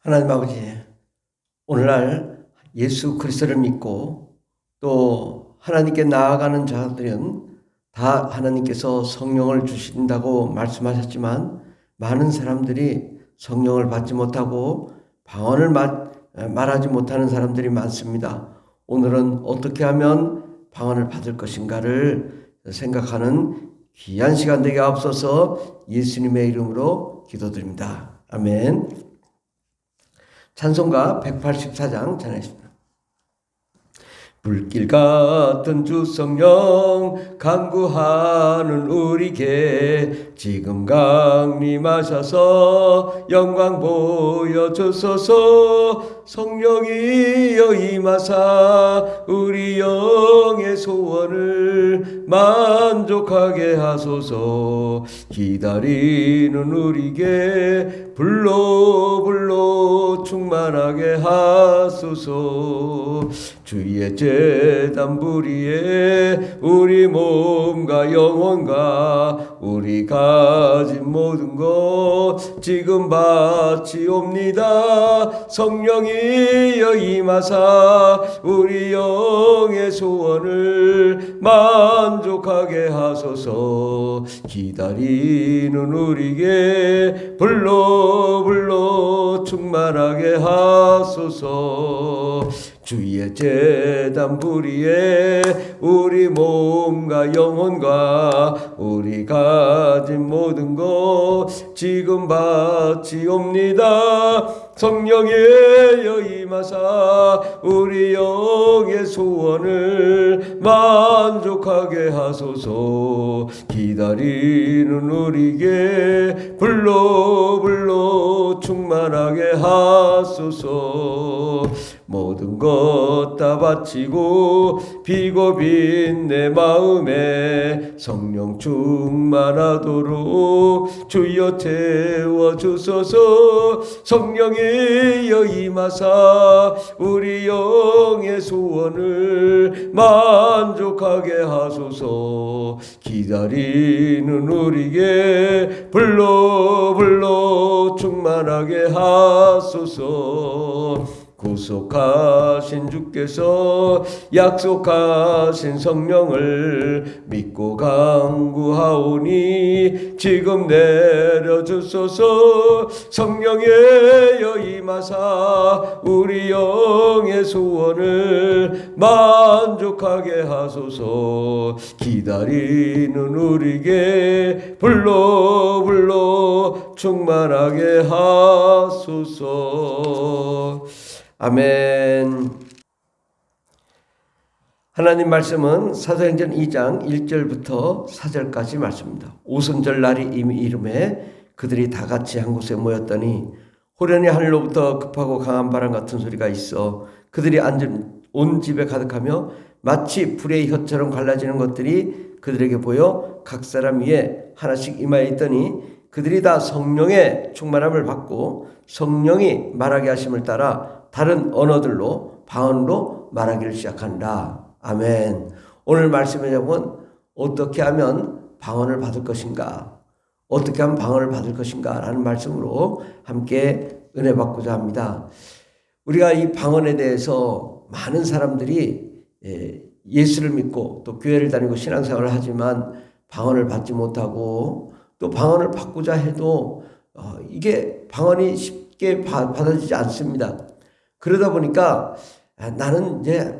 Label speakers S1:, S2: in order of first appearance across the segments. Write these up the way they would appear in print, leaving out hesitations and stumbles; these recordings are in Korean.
S1: 하나님 아버지, 오늘날 예수 그리스도를 믿고 또 하나님께 나아가는 자들은 다 하나님께서 성령을 주신다고 말씀하셨지만 많은 사람들이 성령을 받지 못하고 방언을 말하지 못하는 사람들이 많습니다. 오늘은 어떻게 하면 방언을 받을 것인가를 생각하는 귀한 시간 되게 앞서서 예수님의 이름으로 기도드립니다. 아멘. 찬송가 184장 전하겠습니다. 불길 같은 주 성령 간구하는 우리에게 지금 강림하셔서 영광 보여주소서. 성령이여 임하사 우리 영의 소원을 만족하게 하소서. 기다리는 우리에게 불로 충만하게 하소서. 주의 제단 부리에 우리 몸과 영혼과 우리 가진 모든 것 지금 바치옵니다. 성령이여 임하사 우리 영의 소원을 만족하게 하소서. 기다리는 우리에게 불로 충만하게 하소서. 주의 제단 부리에 우리 몸과 영혼과 우리 가진 모든 것 지금 바치옵니다. 성령이여 임하사 우리 영의 소원을 만족하게 하소서. 기다리는 우리에게 불로 충만하게 하소서. 모든 것 다 바치고 비고빈 내 마음에 성령 충만하도록 주여 채워주소서. 성령이여 임하사 우리 영의 소원을 만족하게 하소서. 기다리는 우리에게 불로 충만하게 하소서. 구속하신 주께서 약속하신 성령을 믿고 간구하오니 지금 내려주소서. 성령이여 임하사 우리 영의 소원을 만족하게 하소서. 기다리는 우리에게 불로 충만하게 하소서. 아멘. 하나님 말씀은 사도행전 2장 1절부터 4절까지 말씀입니다. 오순절 날이 이미 이름에 그들이 다 같이 한 곳에 모였더니 호련히 하늘로부터 급하고 강한 바람 같은 소리가 있어 그들이 앉은 온 집에 가득하며 마치 불의 혀처럼 갈라지는 것들이 그들에게 보여 각 사람 위에 하나씩 임하여 있더니 그들이 다 성령의 충만함을 받고 성령이 말하게 하심을 따라 다른 언어들로 방언으로 말하기를 시작한다. 아멘. 오늘 말씀의 제목은 어떻게 하면 방언을 받을 것인가, 어떻게 하면 방언을 받을 것인가 라는 말씀으로 함께 은혜 받고자 합니다. 우리가 이 방언에 대해서 많은 사람들이 예수를 믿고 또 교회를 다니고 신앙생활을 하지만 방언을 받지 못하고 또 방언을 받고자 해도 이게 방언이 쉽게 받아지지 않습니다. 그러다 보니까 나는 이제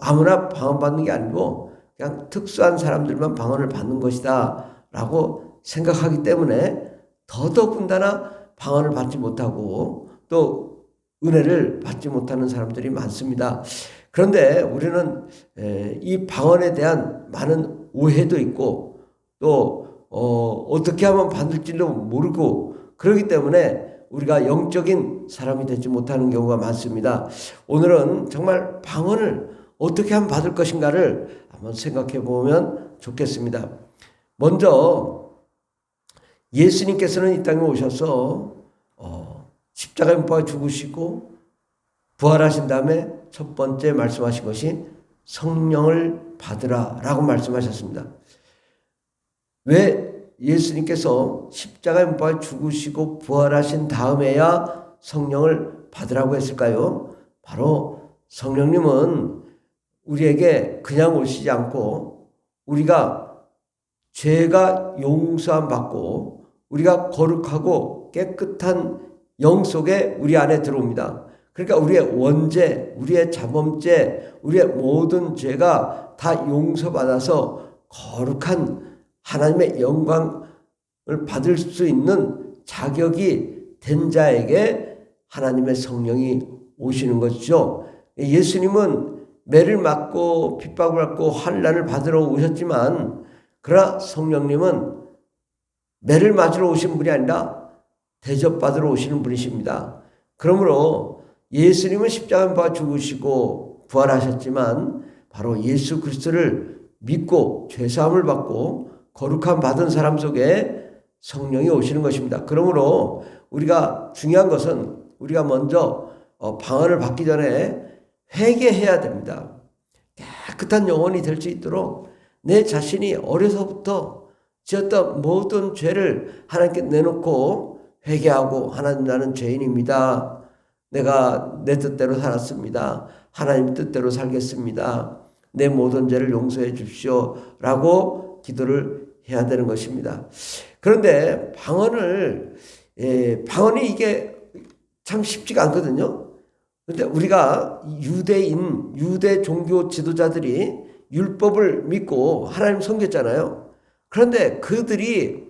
S1: 아무나 방언 받는 게 아니고 그냥 특수한 사람들만 방언을 받는 것이다 라고 생각하기 때문에 더더군다나 방언을 받지 못하고 또 은혜를 받지 못하는 사람들이 많습니다. 그런데 우리는 이 방언에 대한 많은 오해도 있고 또 어떻게 하면 받을지도 모르고 그렇기 때문에 우리가 영적인 사람이 되지 못하는 경우가 많습니다. 오늘은 정말 방언을 어떻게 하면 받을 것인가를 한번 생각해 보면 좋겠습니다. 먼저 예수님께서는 이 땅에 오셔서 십자가에 못 박아 죽으시고 부활하신 다음에 첫 번째 말씀하신 것이 성령을 받으라 라고 말씀하셨습니다. 왜 예수님께서 십자가에 못 박아 죽으시고 부활하신 다음에야 성령을 받으라고 했을까요? 바로 성령님은 우리에게 그냥 오시지 않고 우리가 죄가 용서함 받고 우리가 거룩하고 깨끗한 영 속에 우리 안에 들어옵니다. 그러니까 우리의 원죄, 우리의 자범죄, 우리의 모든 죄가 다 용서받아서 거룩한 하나님의 영광을 받을 수 있는 자격이 된 자에게 하나님의 성령이 오시는 것이죠. 예수님은 매를 맞고 핍박을 받고 환난을 받으러 오셨지만 그러나 성령님은 매를 맞으러 오신 분이 아니라 대접받으러 오시는 분이십니다. 그러므로 예수님은 십자가에 못 박아 죽으시고 부활하셨지만 바로 예수 그리스도를 믿고 죄사함을 받고 거룩함 받은 사람 속에 성령이 오시는 것입니다. 그러므로 우리가 중요한 것은 우리가 먼저 방언을 받기 전에 회개해야 됩니다. 깨끗한 영혼이 될 수 있도록 내 자신이 어려서부터 지었던 모든 죄를 하나님께 내놓고 회개하고 하나님 나는 죄인입니다. 내가 내 뜻대로 살았습니다. 하나님 뜻대로 살겠습니다. 내 모든 죄를 용서해 주십시오 라고 기도를 해야 되는 것입니다. 그런데 방언이 이게 참 쉽지가 않거든요. 그런데 우리가 유대 종교 지도자들이 율법을 믿고 하나님 섬겼잖아요. 그런데 그들이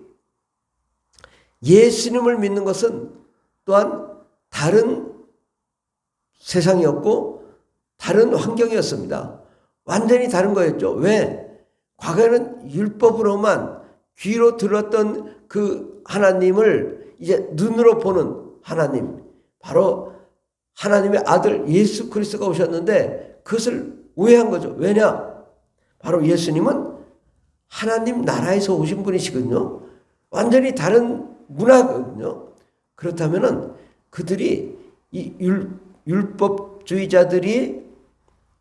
S1: 예수님을 믿는 것은 또한 다른 세상이었고 다른 환경이었습니다. 완전히 다른 거였죠. 왜? 과거에는 율법으로만 귀로 들었던 그 하나님을 이제 눈으로 보는 하나님, 바로 하나님의 아들 예수 그리스도가 오셨는데 그것을 오해한 거죠. 왜냐? 바로 예수님은 하나님 나라에서 오신 분이시거든요. 완전히 다른 문화거든요. 그렇다면은 그들이 이 율법주의자들이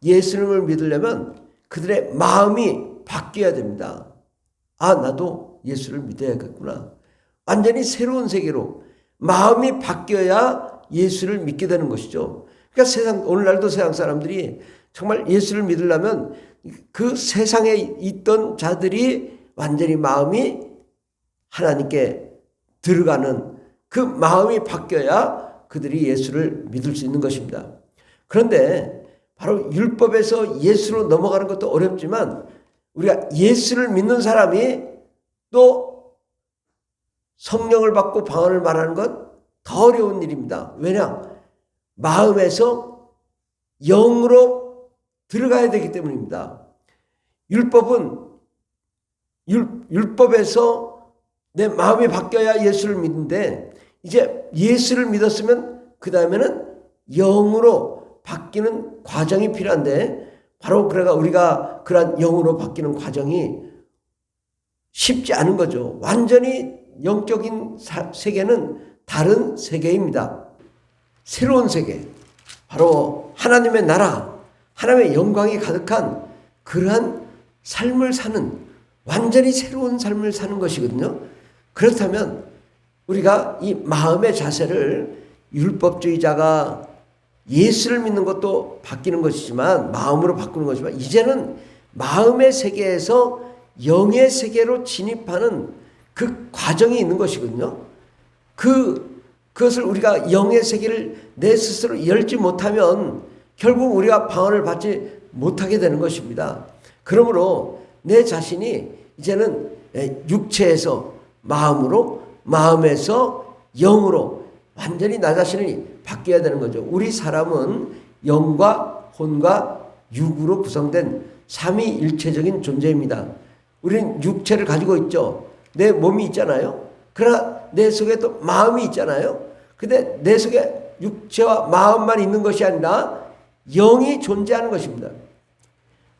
S1: 예수님을 믿으려면 그들의 마음이 바뀌어야 됩니다. 아, 나도 예수를 믿어야겠구나. 완전히 새로운 세계로 마음이 바뀌어야 예수를 믿게 되는 것이죠. 그러니까 오늘날도 세상 사람들이 정말 예수를 믿으려면 그 세상에 있던 자들이 완전히 마음이 하나님께 들어가는 그 마음이 바뀌어야 그들이 예수를 믿을 수 있는 것입니다. 그런데 바로 율법에서 예수로 넘어가는 것도 어렵지만 우리가 예수를 믿는 사람이 또 성령을 받고 방언을 말하는 건 더 어려운 일입니다. 왜냐? 마음에서 영으로 들어가야 되기 때문입니다. 율법에서 내 마음이 바뀌어야 예수를 믿는데 이제 예수를 믿었으면 그 다음에는 영으로 바뀌는 과정이 필요한데 바로 그래가 우리가 그러한 영으로 바뀌는 과정이 쉽지 않은 거죠. 완전히 영적인 세계는 다른 세계입니다. 새로운 세계, 바로 하나님의 나라, 하나님의 영광이 가득한 그러한 삶을 사는 완전히 새로운 삶을 사는 것이거든요. 그렇다면 우리가 이 마음의 자세를 율법주의자가 예수를 믿는 것도 바뀌는 것이지만 마음으로 바꾸는 것이지만 이제는 마음의 세계에서 영의 세계로 진입하는 그 과정이 있는 것이거든요. 그것을 우리가 영의 세계를 내 스스로 열지 못하면 결국 우리가 방언을 받지 못하게 되는 것입니다. 그러므로 내 자신이 이제는 육체에서 마음으로, 마음에서 영으로 완전히 나 자신이 바뀌어야 되는 거죠. 우리 사람은 영과 혼과 육으로 구성된 삼위일체적인 존재입니다. 우리는 육체를 가지고 있죠. 내 몸이 있잖아요. 그러나 내 속에 또 마음이 있잖아요. 근데 내 속에 육체와 마음만 있는 것이 아니라 영이 존재하는 것입니다.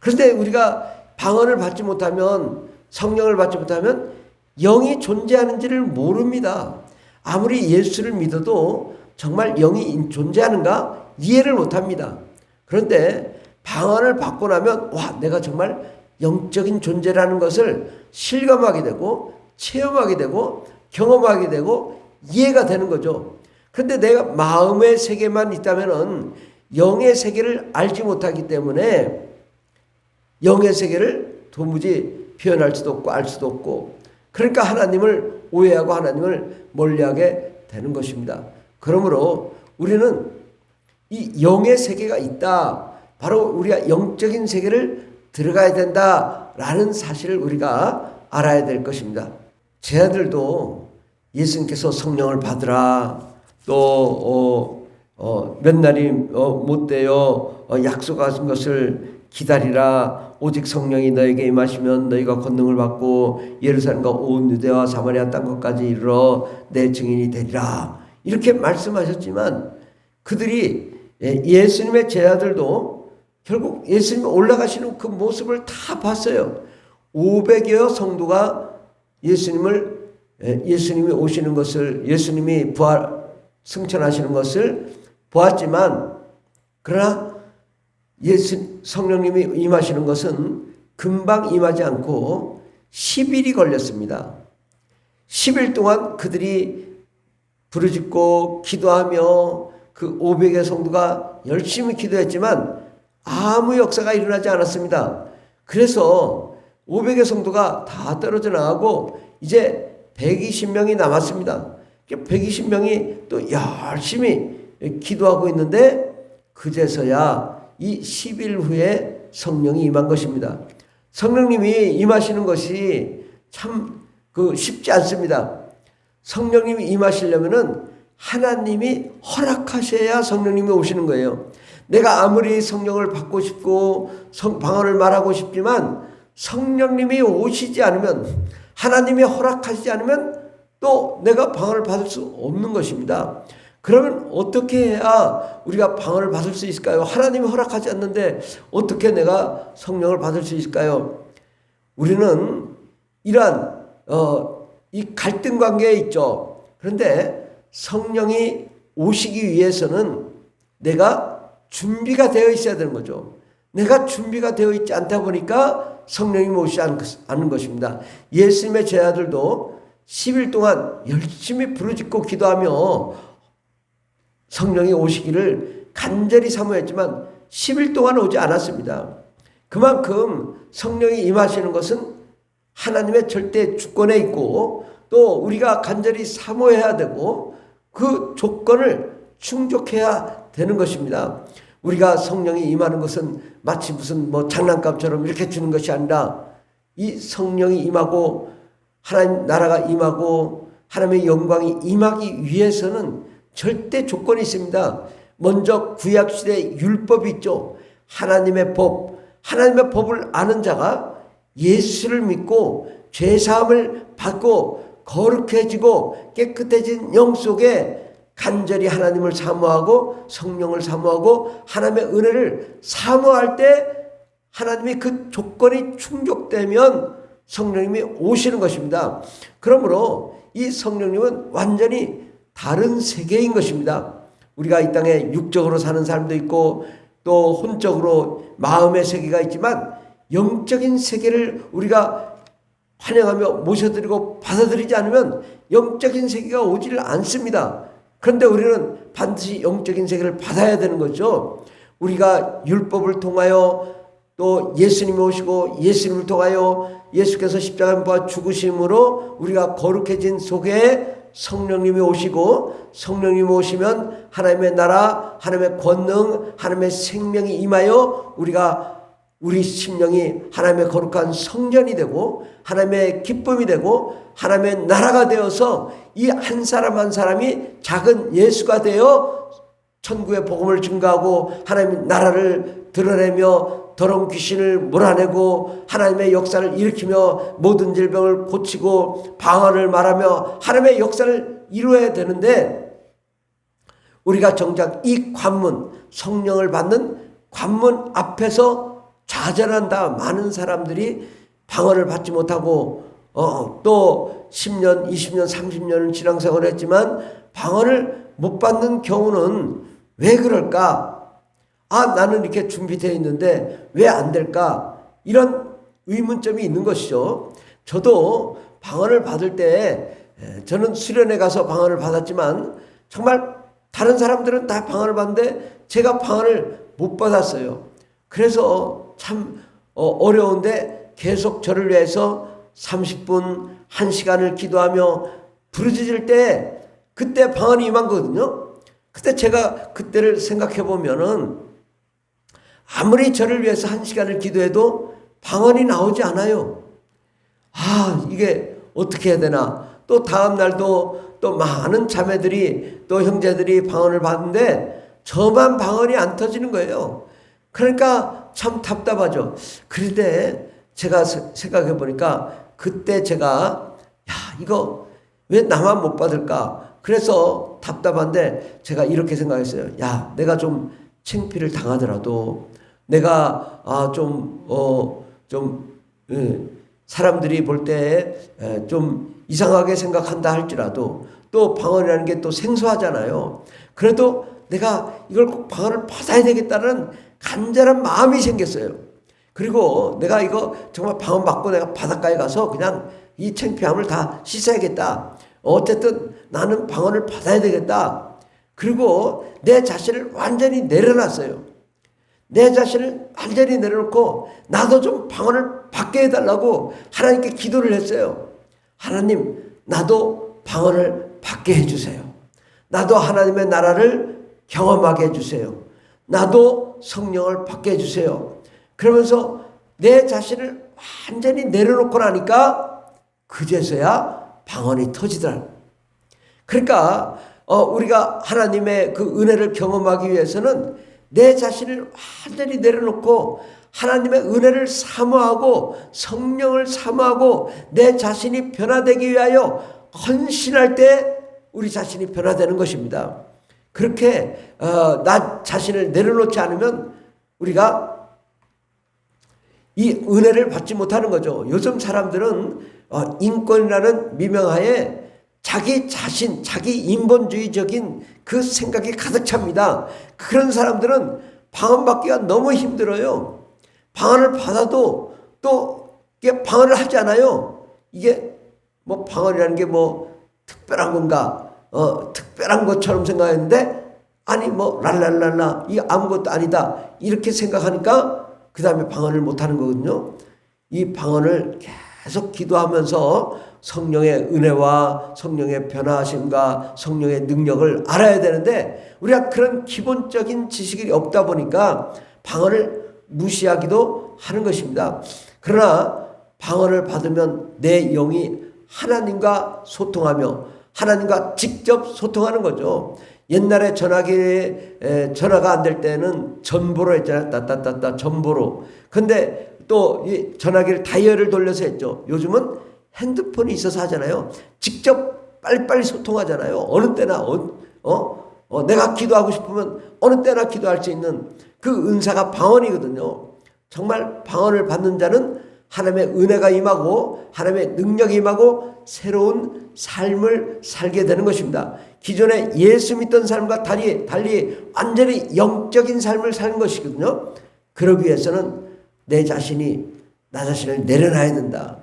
S1: 그런데 우리가 방언을 받지 못하면, 성령을 받지 못하면 영이 존재하는지를 모릅니다. 아무리 예수를 믿어도 정말 영이 존재하는가 이해를 못합니다. 그런데 방언을 받고 나면 내가 정말 영적인 존재라는 것을 실감하게 되고 체험하게 되고 경험하게 되고 이해가 되는 거죠. 그런데 내가 마음의 세계만 있다면은 영의 세계를 알지 못하기 때문에 영의 세계를 도무지 표현할 수도 없고 알 수도 없고, 그러니까 하나님을 오해하고 하나님을 멀리하게 되는 것입니다. 그러므로 우리는 이 영의 세계가 있다, 바로 우리가 영적인 세계를 들어가야 된다라는 사실을 우리가 알아야 될 것입니다. 제 아들도 예수님께서 성령을 받으라, 또 몇 날이 못 되어 약속하신 것을 기다리라, 오직 성령이 너에게 임하시면 너희가 권능을 받고 예루살렘과 온 유대와 사마리아 땅끝까지 이르러 내 증인이 되리라, 이렇게 말씀하셨지만 그들이, 예수님의 제자들도 결국 예수님이 올라가시는 그 모습을 다 봤어요. 500여 성도가 예수님이 오시는 것을, 예수님이 승천하시는 것을 보았지만, 그러나 성령님이 임하시는 것은 금방 임하지 않고 10일이 걸렸습니다. 10일 동안 그들이 부르짖고 기도하며 그 500의 성도가 열심히 기도했지만 아무 역사가 일어나지 않았습니다. 그래서 500의 성도가 다 떨어져 나가고 이제 120명이 남았습니다. 120명이 또 열심히 기도하고 있는데 그제서야 이 10일 후에 성령이 임한 것입니다. 성령님이 임하시는 것이 참 쉽지 않습니다. 성령님이 임하시려면은 하나님이 허락하셔야 성령님이 오시는 거예요. 내가 아무리 성령을 받고 싶고 방언을 말하고 싶지만 성령님이 오시지 않으면, 하나님이 허락하시지 않으면 또 내가 방언을 받을 수 없는 것입니다. 그러면 어떻게 해야 우리가 방언을 받을 수 있을까요? 하나님이 허락하지 않는데 어떻게 내가 성령을 받을 수 있을까요? 우리는 이러한 이 갈등 관계에 있죠. 그런데 성령이 오시기 위해서는 내가 준비가 되어 있어야 되는 거죠. 내가 준비가 되어 있지 않다 보니까 성령이 오시지 않는 것입니다. 예수님의 제자들도 10일 동안 열심히 부르짖고 기도하며 성령이 오시기를 간절히 사모했지만 10일 동안 오지 않았습니다. 그만큼 성령이 임하시는 것은 하나님의 절대 주권에 있고 또 우리가 간절히 사모해야 되고 그 조건을 충족해야 되는 것입니다. 우리가 성령이 임하는 것은 마치 무슨 장난감처럼 이렇게 주는 것이 아니라, 이 성령이 임하고 하나님 나라가 임하고 하나님의 영광이 임하기 위해서는 절대 조건이 있습니다. 먼저 구약시대 율법이 있죠. 하나님의 법을 아는 자가 예수를 믿고 죄사함을 받고 거룩해지고 깨끗해진 영 속에 간절히 하나님을 사모하고 성령을 사모하고 하나님의 은혜를 사모할 때 하나님이 그 조건이 충족되면 성령님이 오시는 것입니다. 그러므로 이 성령님은 완전히 다른 세계인 것입니다. 우리가 이 땅에 육적으로 사는 사람도 있고 또 혼적으로 마음의 세계가 있지만 영적인 세계를 우리가 환영하며 모셔드리고 받아들이지 않으면 영적인 세계가 오지를 않습니다. 그런데 우리는 반드시 영적인 세계를 받아야 되는 거죠. 우리가 율법을 통하여 또 예수님이 오시고 예수님을 통하여 예수께서 십자가에 못 박아 죽으심으로 우리가 거룩해진 속에 성령님이 오시고, 성령님이 오시면 하나님의 나라, 하나님의 권능, 하나님의 생명이 임하여 우리 심령이 하나님의 거룩한 성전이 되고 하나님의 기쁨이 되고 하나님의 나라가 되어서 이 한 사람 한 사람이 작은 예수가 되어 천국의 복음을 증거하고 하나님의 나라를 드러내며 더러운 귀신을 몰아내고 하나님의 역사를 일으키며 모든 질병을 고치고 방언을 말하며 하나님의 역사를 이루어야 되는데, 우리가 정작 이 관문, 성령을 받는 관문 앞에서 좌절한다. 많은 사람들이 방언을 받지 못하고 또 10년, 20년, 30년을 신앙생활을 했지만 방언을 못 받는 경우는 왜 그럴까? 나는 이렇게 준비되어 있는데 왜 안 될까? 이런 의문점이 있는 것이죠. 저도 방언을 받을 때 저는 수련회 가서 방언을 받았지만 정말 다른 사람들은 다 방언을 받는데 제가 방언을 못 받았어요. 그래서 참 어려운데 계속 저를 위해서 30분, 1시간을 기도하며 부르짖을 때 그때 방언이 임한 거거든요. 그때 제가 그때를 생각해 보면은 아무리 저를 위해서 1시간을 기도해도 방언이 나오지 않아요. 이게 어떻게 해야 되나. 또 다음 날도 또 많은 자매들이 또 형제들이 방언을 받는데 저만 방언이 안 터지는 거예요. 그러니까 참 답답하죠. 그런데 제가 생각해 보니까 그때 제가 이거 왜 나만 못 받을까? 그래서 답답한데 제가 이렇게 생각했어요. 내가 좀 창피를 당하더라도 내가 사람들이 볼 때 좀 이상하게 생각한다 할지라도 또 방언이라는 게 또 생소하잖아요. 그래도 내가 이걸 꼭 방언을 받아야 되겠다는 간절한 마음이 생겼어요. 그리고 내가 이거 정말 방언 받고 내가 바닷가에 가서 그냥 이 창피함을 다 씻어야겠다. 어쨌든 나는 방언을 받아야 되겠다. 그리고 내 자신을 완전히 내려놨어요. 내 자신을 완전히 내려놓고 나도 좀 방언을 받게 해달라고 하나님께 기도를 했어요. 하나님, 나도 방언을 받게 해주세요. 나도 하나님의 나라를 경험하게 해주세요. 나도 성령을 받게 해주세요. 그러면서 내 자신을 완전히 내려놓고 나니까 그제서야 방언이 터지더라. 그러니까 우리가 하나님의 그 은혜를 경험하기 위해서는 내 자신을 완전히 내려놓고 하나님의 은혜를 사모하고 성령을 사모하고 내 자신이 변화되기 위하여 헌신할 때 우리 자신이 변화되는 것입니다. 그렇게 나 자신을 내려놓지 않으면 우리가 이 은혜를 받지 못하는 거죠. 요즘 사람들은 인권이라는 미명하에 자기 자신, 자기 인본주의적인 그 생각이 가득 찹니다. 그런 사람들은 방언 받기가 너무 힘들어요. 방언을 받아도 또 이게 방언을 하잖아요. 이게 뭐 방언이라는 게 뭐 특별한 건가? 특별한 것처럼 생각했는데 아니 뭐 랄랄랄라 이게 아무것도 아니다 이렇게 생각하니까 그 다음에 방언을 못하는 거거든요. 이 방언을 계속 기도하면서 성령의 은혜와 성령의 변화하심과 성령의 능력을 알아야 되는데 우리가 그런 기본적인 지식이 없다 보니까 방언을 무시하기도 하는 것입니다. 그러나 방언을 받으면 내 영이 하나님과 소통하며 하나님과 직접 소통하는 거죠. 옛날에 전화가 안 될 때는 전보로 했잖아요. 따따따따 전보로. 근데 또 이 전화기를 다이얼을 돌려서 했죠. 요즘은 핸드폰이 있어서 하잖아요. 직접 빨리빨리 소통하잖아요. 어느 때나 내가 기도하고 싶으면 어느 때나 기도할 수 있는 그 은사가 방언이거든요. 정말 방언을 받는 자는 하나님의 은혜가 임하고 하나님의 능력이 임하고 새로운 삶을 살게 되는 것입니다. 기존에 예수 믿던 삶과 달리 완전히 영적인 삶을 사는 것이거든요. 그러기 위해서는 나 자신을 내려놔야 된다.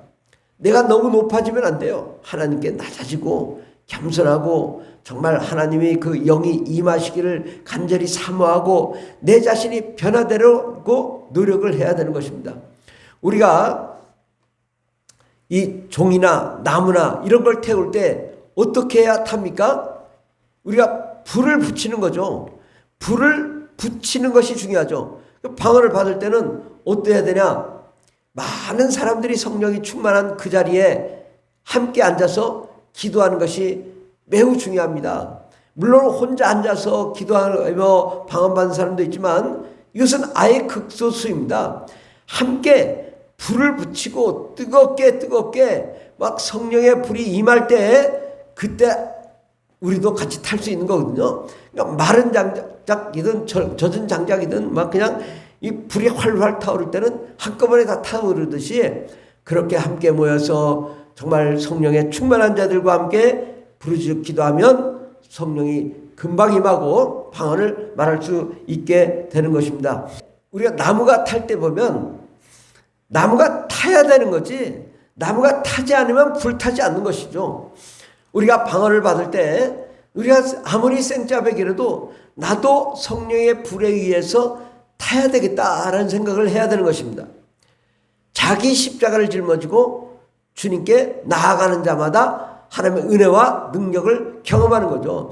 S1: 내가 너무 높아지면 안 돼요. 하나님께 낮아지고 겸손하고 정말 하나님이 그 영이 임하시기를 간절히 사모하고 내 자신이 변화되려고 노력을 해야 되는 것입니다. 우리가 이 종이나 나무나 이런 걸 태울 때 어떻게 해야 탑니까? 우리가 불을 붙이는 거죠. 불을 붙이는 것이 중요하죠. 방언을 받을 때는 어떻게 해야 되냐? 많은 사람들이 성령이 충만한 그 자리에 함께 앉아서 기도하는 것이 매우 중요합니다. 물론 혼자 앉아서 기도하며 방언 받는 사람도 있지만 이것은 아예 극소수입니다. 함께 불을 붙이고 뜨겁게 막 성령의 불이 임할 때 그때 우리도 같이 탈 수 있는 거거든요. 그러니까 마른 장작이든 젖은 장작이든 막 그냥 이 불이 활활 타오를 때는 한꺼번에 다 타오르듯이 그렇게 함께 모여서 정말 성령의 충만한 자들과 함께 부르짖고 기도하면 성령이 금방 임하고 방언을 말할 수 있게 되는 것입니다. 우리가 나무가 탈 때 보면 나무가 타야 되는 거지 나무가 타지 않으면 불타지 않는 것이죠. 우리가 방언을 받을 때 우리가 아무리 생짜배기라도 나도 성령의 불에 의해서 타야 되겠다라는 생각을 해야 되는 것입니다. 자기 십자가를 짊어지고 주님께 나아가는 자마다 하나님의 은혜와 능력을 경험하는 거죠.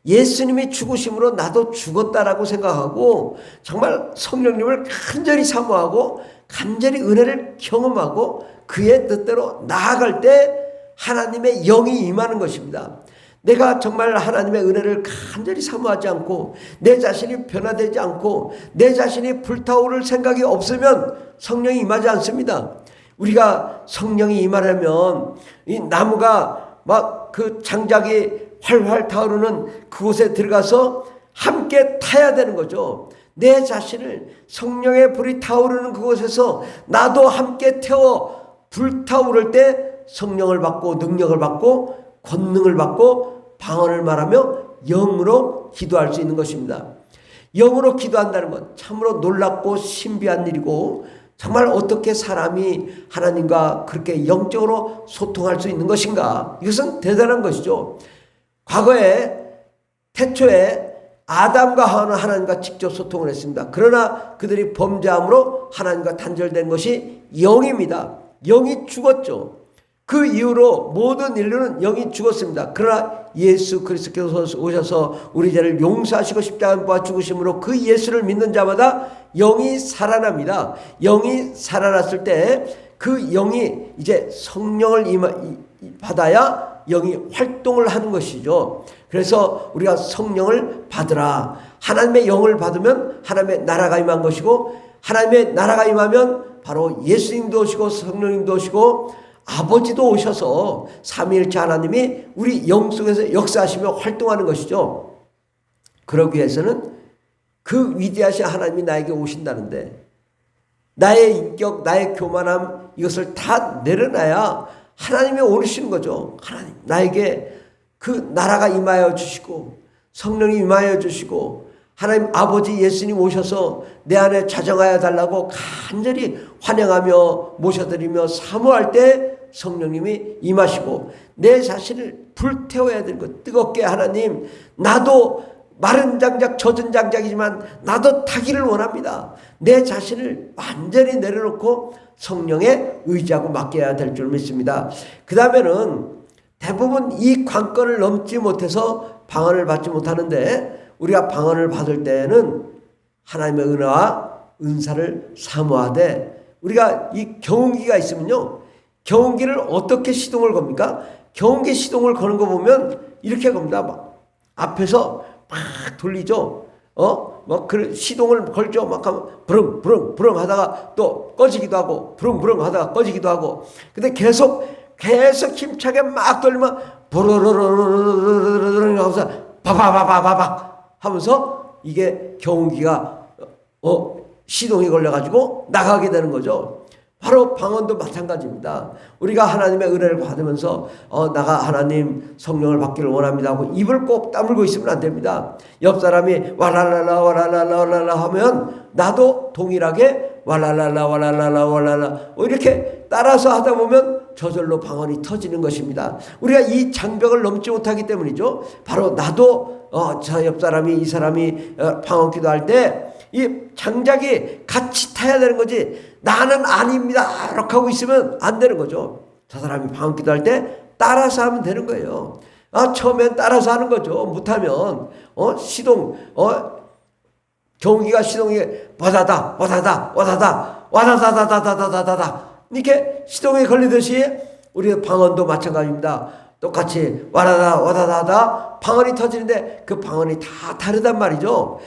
S1: 예수님이 죽으심으로 나도 죽었다라고 생각하고 정말 성령님을 간절히 사모하고 간절히 은혜를 경험하고 그의 뜻대로 나아갈 때 하나님의 영이 임하는 것입니다. 내가 정말 하나님의 은혜를 간절히 사모하지 않고 내 자신이 변화되지 않고 내 자신이 불타오를 생각이 없으면 성령이 임하지 않습니다. 우리가 성령이 임하려면 이 나무가 막 그 장작이 활활 타오르는 그곳에 들어가서 함께 타야 되는 거죠. 내 자신을 성령의 불이 타오르는 그곳에서 나도 함께 태워 불타오를 때 성령을 받고 능력을 받고 권능을 받고 방언을 말하며 영으로 기도할 수 있는 것입니다. 영으로 기도한다는 것 참으로 놀랍고 신비한 일이고 정말 어떻게 사람이 하나님과 그렇게 영적으로 소통할 수 있는 것인가? 이것은 대단한 것이죠. 과거에 태초에 아담과 하와는 하나님과 직접 소통을 했습니다. 그러나 그들이 범죄함으로 하나님과 단절된 것이 영입니다. 영이 죽었죠. 그 이후로 모든 인류는 영이 죽었습니다. 그러나 예수 그리스도께서 오셔서 우리 죄를 용서하시고 십자가에 죽으심으로 그 예수를 믿는 자마다 영이 살아납니다. 영이 살아났을 때 그 영이 이제 성령을 받아야 영이 활동을 하는 것이죠. 그래서 우리가 성령을 받으라. 하나님의 영을 받으면 하나님의 나라가 임한 것이고 하나님의 나라가 임하면 바로 예수님도 오시고 성령님도 오시고 아버지도 오셔서 삼위일체 하나님이 우리 영 속에서 역사하시며 활동하는 것이죠. 그러기 위해서는 그 위대하신 하나님이 나에게 오신다는데 나의 인격, 나의 교만함 이것을 다 내려놔야 하나님이 오시는 거죠. 하나님 나에게 그 나라가 임하여 주시고 성령이 임하여 주시고 하나님 아버지 예수님 오셔서 내 안에 자정하여 달라고 간절히 환영하며 모셔드리며 사모할 때 성령님이 임하시고 내 자신을 불태워야 되는 것. 뜨겁게 하나님 나도 마른 장작 젖은 장작이지만 나도 타기를 원합니다. 내 자신을 완전히 내려놓고 성령에 의지하고 맡겨야 될 줄 믿습니다. 그 다음에는 대부분 이 관건을 넘지 못해서 방언을 받지 못하는데 우리가 방언을 받을 때는 하나님의 은혜와 은사를 사모하되 우리가 이 경운기가 있으면요. 경운기를 어떻게 시동을 겁니까? 경운기 시동을 거는 거 보면 이렇게 겁니다. 막 앞에서 막 돌리죠. 막 그 시동을 걸죠. 막 하면 부릉 부릉 부릉 하다가 또 꺼지기도 하고 부릉 부릉 하다가 꺼지기도 하고. 근데 계속 힘차게 막 돌리면 부르르르르르르르 하면서 바바바바바박 하면서 이게 경운기가 시동이 걸려가지고 나가게 되는 거죠. 바로 방언도 마찬가지입니다. 우리가 하나님의 은혜를 받으면서 나가 하나님 성령을 받기를 원합니다 하고 입을 꼭 다물고 있으면 안 됩니다. 옆 사람이 와랄랄라 와랄랄라 와랄라 하면 나도 동일하게 와랄랄라 와랄랄라 와랄라 이렇게 따라서 하다 보면 저절로 방언이 터지는 것입니다. 우리가 이 장벽을 넘지 못하기 때문이죠. 바로 나도 저 옆 사람이 이 사람이 방언 기도할 때 이 장작이 같이 타야 되는 거지 나는 아닙니다 이렇게 하고 있으면 안 되는 거죠. 저 사람이 방언 기도할 때 따라서 하면 되는 거예요. 처음엔 따라서 하는 거죠. 못하면 시동 경운기가 시동이 와다다 와다다 와다다 와다다다다다다다다 이렇게 시동에 걸리듯이 우리 방언도 마찬가지입니다. 똑같이 와다다 와다다다 방언이 터지는데 그 방언이 다 다르단 말이죠.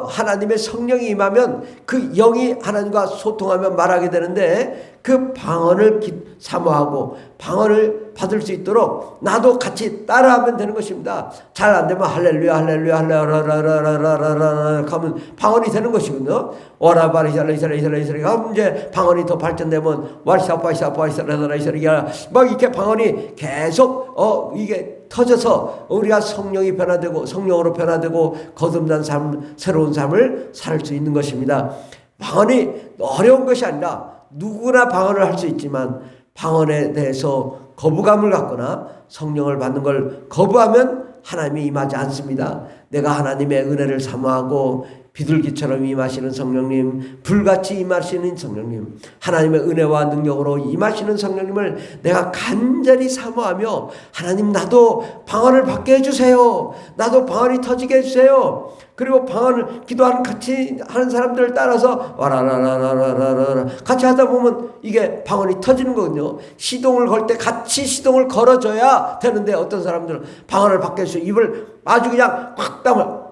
S1: 하나님의 성령이 임하면 그 영이 하나님과 소통하며 말하게 되는데 그 방언을 사모하고 방언을 받을 수 있도록 나도 같이 따라하면 되는 것입니다. 잘 안 되면 할렐루야 할렐루야 할렐루야 하면 방언이 되는 것이거든요. 와라바리샤라이샤라이샤라이샤라 하면 이제 방언이 더 발전되면 와리샤파이샤파이샤라이샤라 막 이렇게 방언이 계속 이게 터져서 우리가 성령이 변화되고 성령으로 변화되고 거듭난 삶 새로운 삶을 살 수 있는 것입니다. 방언이 어려운 것이 아니라 누구나 방언을 할 수 있지만 방언에 대해서 거부감을 갖거나 성령을 받는 걸 거부하면 하나님이 임하지 않습니다. 내가 하나님의 은혜를 사모하고 비둘기처럼 임하시는 성령님, 불같이 임하시는 성령님, 하나님의 은혜와 능력으로 임하시는 성령님을 내가 간절히 사모하며 하나님 나도 방언을 받게 해주세요. 나도 방언이 터지게 해주세요. 그리고 방언을 기도하는 같이 하는 사람들을 따라서 와라라라라라라 같이 하다 보면 이게 방언이 터지는 거거든요. 시동을 걸 때 같이 시동을 걸어줘야 되는데 어떤 사람들은 방언을 받게 해주세요. 입을 아주 그냥 꽉 다물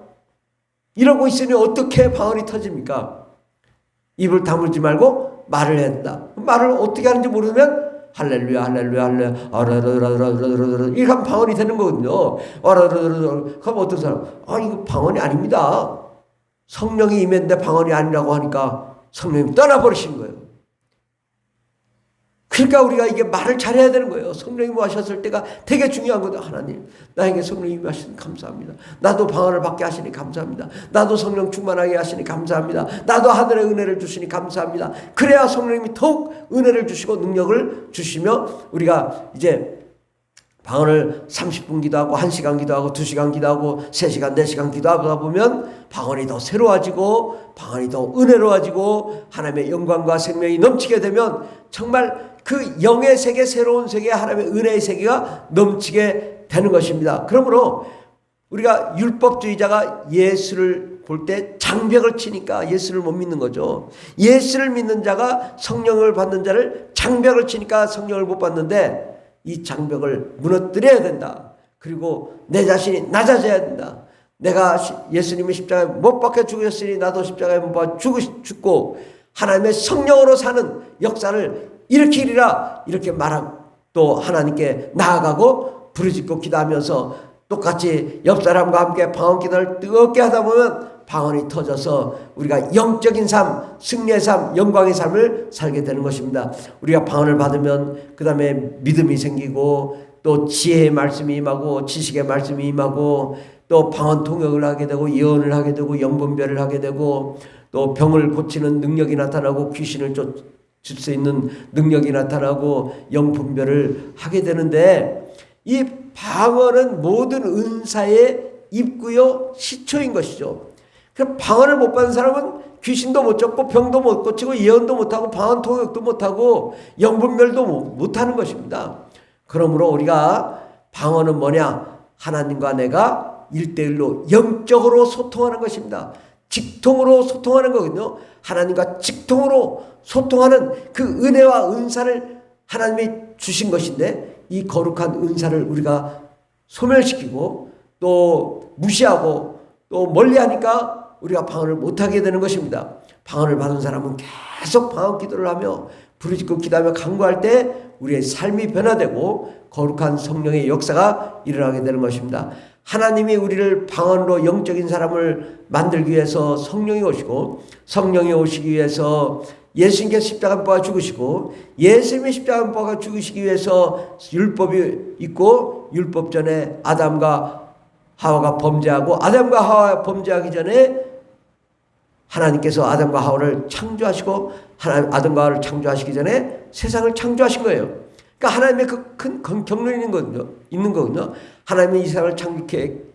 S1: 이러고 있으니 어떻게 방언이 터집니까? 입을 다물지 말고 말을 해야 된다. 말을 어떻게 하는지 모르면 할렐루야 할렐루야 할렐루야 아라라라라라라라 이렇게 하면 방언이 되는 거거든요. 아라라라라 그럼 어떤 사람 이거 방언이 아닙니다. 성령이 임했는데 방언이 아니라고 하니까 성령이 떠나버리신 거예요. 그러니까 우리가 이게 말을 잘해야 되는 거예요. 성령이 하셨을 때가 되게 중요한 거다. 하나님 나에게 성령이 하시니 감사합니다. 나도 방언을 받게 하시니 감사합니다. 나도 성령 충만하게 하시니 감사합니다. 나도 하늘의 은혜를 주시니 감사합니다. 그래야 성령님이 더욱 은혜를 주시고 능력을 주시며 우리가 이제 방언을 30분 기도하고 1시간 기도하고 2시간 기도하고 3시간 4시간 기도하다 보면 방언이 더 새로워지고 방언이 더 은혜로워지고 하나님의 영광과 생명이 넘치게 되면 정말 그 영의 세계 새로운 세계 하나님의 은혜의 세계가 넘치게 되는 것입니다. 그러므로 우리가 율법주의자가 예수를 볼 때 장벽을 치니까 예수를 못 믿는 거죠. 예수를 믿는 자가 성령을 받는 자를 장벽을 치니까 성령을 못 받는데 이 장벽을 무너뜨려야 된다. 그리고 내 자신이 낮아져야 된다. 내가 예수님이 십자가에 못 박혀 죽으셨으니 나도 십자가에 못 박혀 죽고 하나님의 성령으로 사는 역사를 일으키리라 이렇게 말하고 또 하나님께 나아가고 부르짖고 기도하면서 똑같이 옆 사람과 함께 방언 기도를 뜨겁게 하다 보면 방언이 터져서 우리가 영적인 삶, 승리의 삶, 영광의 삶을 살게 되는 것입니다. 우리가 방언을 받으면 그 다음에 믿음이 생기고 또 지혜의 말씀이 임하고 지식의 말씀이 임하고 또 방언 통역을 하게 되고 예언을 하게 되고 영분별을 하게 되고 또 병을 고치는 능력이 나타나고 귀신을 쫓을 수 있는 능력이 나타나고 영분별을 하게 되는데 이 방언은 모든 은사의 입구요 시초인 것이죠. 그럼 방언을 못 받는 사람은 귀신도 못 쫓고 병도 못 고치고 예언도 못하고 방언 통역도 못하고 영분별도 못하는 것입니다. 그러므로 우리가 방언은 뭐냐? 하나님과 내가 1대1로 영적으로 소통하는 것입니다. 직통으로 소통하는 거거든요. 하나님과 직통으로 소통하는 그 은혜와 은사를 하나님이 주신 것인데 이 거룩한 은사를 우리가 소멸시키고 또 무시하고 또 멀리하니까 우리가 방언을 못하게 되는 것입니다. 방언을 받은 사람은 계속 방언 기도를 하며 부르짖고 기도하며 간구할 때 우리의 삶이 변화되고 거룩한 성령의 역사가 일어나게 되는 것입니다. 하나님이 우리를 방언으로 영적인 사람을 만들기 위해서 성령이 오시고 성령이 오시기 위해서 예수님께서 십자가 못 박아 죽으시고 예수님이 십자가 못 박아 죽으시기 위해서 율법이 있고 율법 전에 아담과 하와가 범죄하고 아담과 하와가 범죄하기 전에 하나님께서 아담과 하와를 창조하시고 아담과 하와를 창조하시기 전에 세상을 창조하신 거예요. 그러니까 하나님의 그 큰 경륜이 있는 거거든요. 하나님이 이 세상을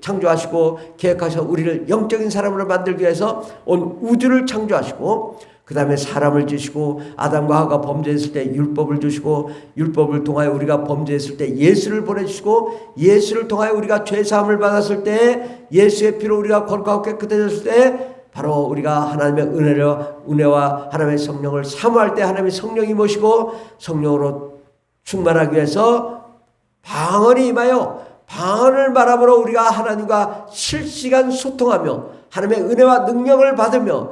S1: 창조하시고 계획하셔 우리를 영적인 사람으로 만들기 위해서 온 우주를 창조하시고 그 다음에 사람을 주시고 아담과 하와가 범죄했을 때 율법을 주시고 율법을 통하여 우리가 범죄했을 때 예수를 보내주시고 예수를 통하여 우리가 죄사함을 받았을 때 예수의 피로 우리가 거룩하고 깨끗해졌을 때 바로 우리가 하나님의 은혜와 하나님의 성령을 사모할 때 하나님의 성령이 모시고 성령으로 충만하기 위해서 방언이 임하여 방언을 말함으로 우리가 하나님과 실시간 소통하며 하나님의 은혜와 능력을 받으며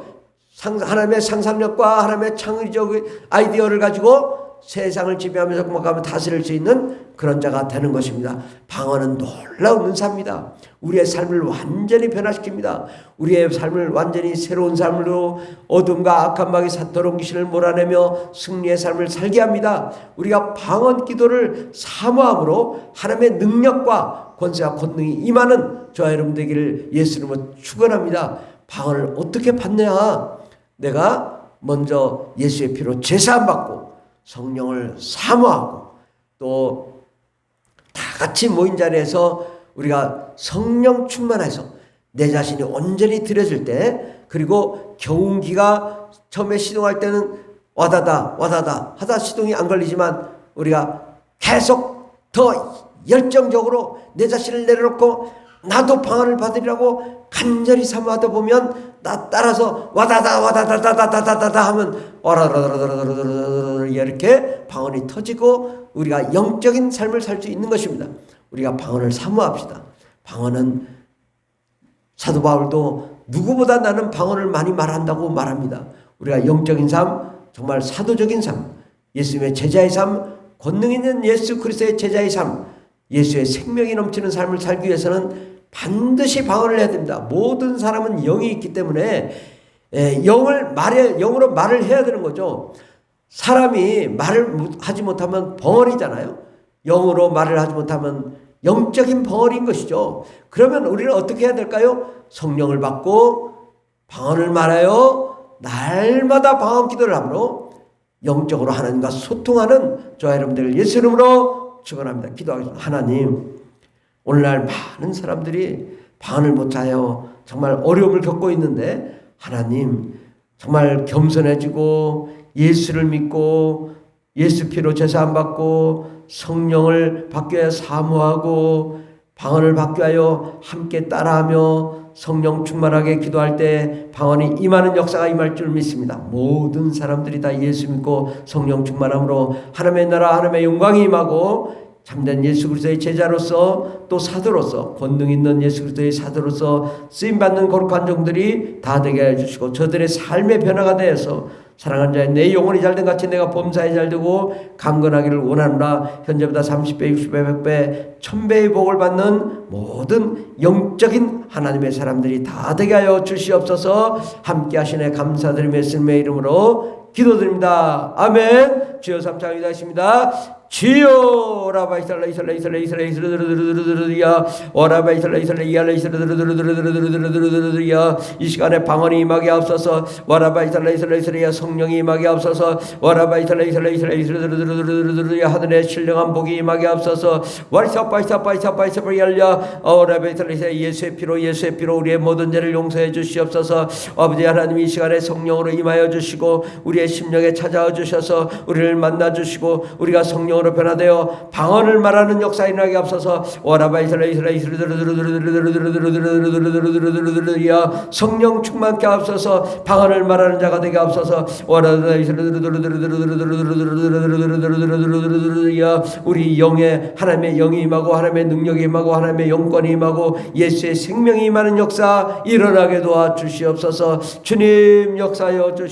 S1: 하나님의 상상력과 하나님의 창의적 아이디어를 가지고 세상을 지배하면서 공격하며 다스릴 수 있는 그런 자가 되는 것입니다. 방언은 놀라운 은사입니다. 우리의 삶을 완전히 변화시킵니다. 우리의 삶을 완전히 새로운 삶으로 어둠과 악한 마귀 더러운 귀신을 몰아내며 승리의 삶을 살게 합니다. 우리가 방언 기도를 사모함으로 하나님의 능력과 권세와 권능이 임하는 저와 여러분 되기를 예수님은 축원합니다. 방언을 어떻게 받느냐? 내가 먼저 예수의 피로 제사함 받고 성령을 사모하고 또 다 같이 모인 자리에서 우리가 성령 충만해서 내 자신이 온전히 들여질 때, 그리고 경운기가 처음에 시동할 때는 와다다 하다 시동이 안 걸리지만 우리가 계속 더 열정적으로 내 자신을 내려놓고 나도 방언을 받으리라고 간절히 사모하다 보면 나 따라서 와다다다다다다다다 하면 와라라라라라라라 이렇게 방언이 터지고 우리가 영적인 삶을 살 수 있는 것입니다. 우리가 방언을 사모합시다. 방언은 사도 바울도 누구보다 나는 방언을 많이 말한다고 말합니다. 우리가 영적인 삶, 정말 사도적인 삶, 예수님의 제자의 삶, 권능 있는 예수 그리스도의 제자의 삶, 예수의 생명이 넘치는 삶을 살기 위해서는 반드시 방언을 해야 됩니다. 모든 사람은 영이 있기 때문에 영으로 말을 해야 되는 거죠. 사람이 말을 하지 못하면 벙어리잖아요. 영으로 말을 하지 못하면 영적인 벙어리인 것이죠. 그러면 우리는 어떻게 해야 될까요? 성령을 받고 방언을 말하여 날마다 방언 기도를 함으로 영적으로 하나님과 소통하는 저와 여러분들 예수 이름으로 축원합니다. 기도하겠습니다. 하나님, 오늘날 많은 사람들이 방언을 못하여 정말 어려움을 겪고 있는데, 하나님 정말 겸손해지고 예수를 믿고 예수 피로 제사함 받고 성령을 받기 위하여 사모하고 방언을 받기 위하여 함께 따라하며 성령 충만하게 기도할 때 방언이 임하는 역사가 임할 줄 믿습니다. 모든 사람들이 다 예수 믿고 성령 충만함으로 하나님의 나라 하나님의 영광이 임하고 참된 예수 그리스도의 제자로서 또 사도로서 권능 있는 예수 그리스도의 사도로서 쓰임받는 거룩한 종들이 다 되게 해주시고 저들의 삶의 변화가 되어서 사랑하는 자의 내 영혼이 잘된 같이 내가 범사에 잘되고 강건하기를 원하노라. 현재보다 30배 60배 100배 1000배의 복을 받는 모든 영적인 하나님의 사람들이 다 되게 하여 주시옵소서. 함께 하시네 감사드리며 예수님의 이름으로 기도드립니다. 아멘. 주여 삼창 기도하십니다. 주여 라바이살라 이살라 이살라 이살라 이살라 오라바 이살라 이살라 이알라 이살라 이 시간에 방언이 임하게 앞서서 와라바 이살라 이살라 이살라 성령이 임하게 앞서서 와라바 이살라 이살라 이살라 이살라 하늘의 신령한 복이 임하게 앞서서 와리사바이사바이사바이사바 열려 오라바 이살라 이살라 예수의 피로 우리의 모든 죄를 용서해 주시옵소서. 아버지 하나님, 이 시간에 성령으로 임하여 주시고 우리의 심령에 찾아와 주셔서 우리를 만나 주시고 우리가 성령 으로 변화되어 방언을 말하는 역사에 일어나게 앞서서 성령 충만케 앞서서 방언을 말하는 자가 되게 앞서서 우리 영에 하나님의 영이 임하고 하나님의 능력이 임하고 하나님의 영권이 임하고 예수의 생명이 임하는 역사 일어나게 도와주시옵소서. 주님 역사하여 주시옵소서.